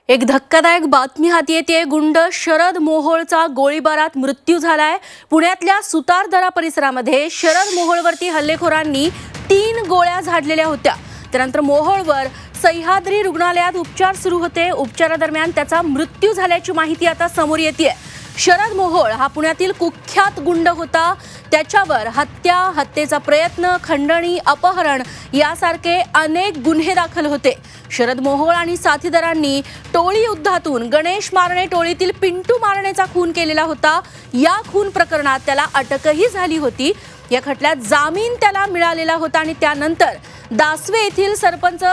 एक धक्कादायक बातमी हाती येते। गुंड शरद मोहोळचा गोळीबारात मृत्यू झालाय। पुण्यातल्या सुतारदरा परिसरामध्ये शरद मोहोळवरती हल्लेखोरांनी 3 गोळ्या झाडलेल्या होत्या। त्यानंतर मोहोळवर सह्याद्री रुग्णालयात उपचार सुरू होते। उपचारादरम्यान त्याचा मृत्यू झाल्याची माहिती आता समोर येते। शरद मोहोळ हा पुण्यातील कुख्यात गुंड होता। त्याच्यावर हत्या, हत्येचा प्रयत्न, खंडणी, अपहरण यासारखे अनेक गुन्हे दाखल होते। शरद मोहोळ आणि साथीदारांनी टोळी युद्धातून गणेश मारणे टोळीतील पिंटू मारणेचा खून केलेला होता। या खून प्रकरणात त्याला अटकही झाली होती। या खटल्यात जामीन त्याला मिळालेला होता आणि त्यानंतर दासवे येथील सरपंच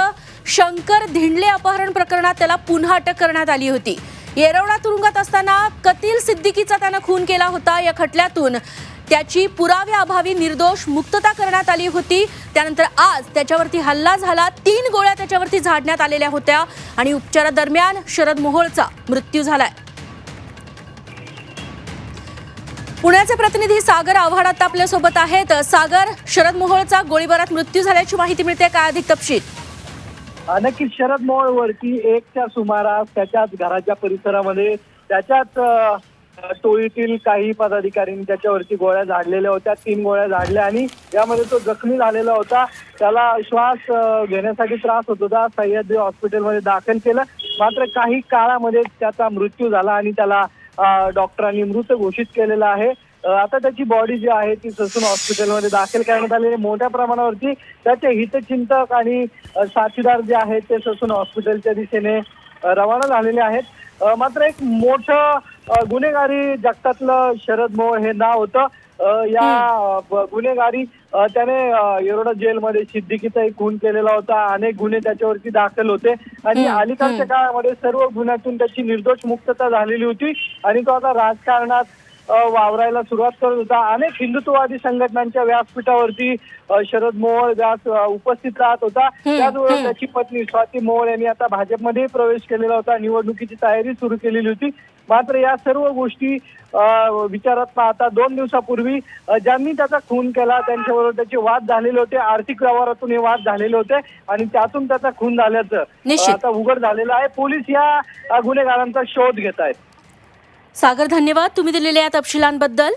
शंकर धिंडले अपहरण प्रकरणात त्याला पुन्हा अटक करण्यात आली होती। येरवडा तुरुंगात असताना कतील सिद्दीकीचा त्याने खून केला होता। या खटल्यातून त्याची पुराव्याअभावी निर्दोष मुक्तता करण्यात आली होती। त्यानंतर आज त्याच्यावरती हल्ला झाला। 3 गोळ्या त्याच्यावरती झाडण्यात आलेल्या होत्या आणि उपचारादरम्यान शरद मोहोळचा मृत्यू झालाय। पुण्याचे प्रतिनिधी सागर आव्हाड आता आपल्या सोबत आहेत। सागर, शरद मोहोळचा गोळीबारात मृत्यू झाल्याची माहिती मिळते, काय अधिक तपशील? नक्कीच शरद मोहोळवरती 1च्या सुमारास त्याच्याच घराच्या परिसरामध्ये त्याच्याच टोळीतील काही पदाधिकाऱ्यांनी त्याच्यावरती गोळ्या झाडलेल्या होत्या। 3 गोळ्या झाडल्या आणि यामध्ये तो जखमी झालेला होता। त्याला श्वास घेण्यासाठी त्रास होत होता। सह्याद्री हॉस्पिटलमध्ये दाखल केलं, मात्र काही काळामध्ये त्याचा मृत्यू झाला आणि त्याला डॉक्टरांनी मृत घोषित केलेला आहे। आता त्याची बॉडी जी आहे ती ससून हॉस्पिटलमध्ये दाखल करण्यात आली आहे। मोठ्या प्रमाणावरती त्याचे हितचिंतक आणि साथीदार जे आहेत ते ससून हॉस्पिटलच्या दिशेने रवाना झालेले आहेत। मात्र एक मोठं गुन्हेगारी जगतातलं शरद मोहोळ हे नाव होतं। या गुन्हेगारी त्याने येरवडा जेलमध्ये सिद्दीकीचाही खून केलेला होता। अनेक गुन्हे त्याच्यावरती दाखल होते आणि अलीकडच्या काळामध्ये सर्व गुन्ह्यातून त्याची निर्दोष मुक्तता झालेली होती आणि तो आता राजकारणात वावरायला सुरुवात करत होता। अनेक हिंदुत्ववादी संघटनांच्या व्यासपीठावरती शरद मोहोळ उपस्थित राहत होता। त्याचबरोबर त्याची पत्नी स्वाती मोहोळ यांनी आता भाजपमध्ये प्रवेश केलेला होता। निवडणुकीची तयारी सुरू केलेली होती। मात्र या सर्व गोष्टी विचारात पाहता 2 दिवसापूर्वी ज्यांनी त्याचा खून केला त्यांच्याबरोबर त्याचे वाद झालेले होते। आर्थिक व्यवहारातून हे वाद झालेले होते आणि त्यातून त्याचा खून झाल्याचं आता उघड झालेलं आहे। पोलीस या गुन्हेगारांचा शोध घेत आहेत। सागर, धन्यवाद तुम्ही दिलेल्या या तपशिलांबद्दल।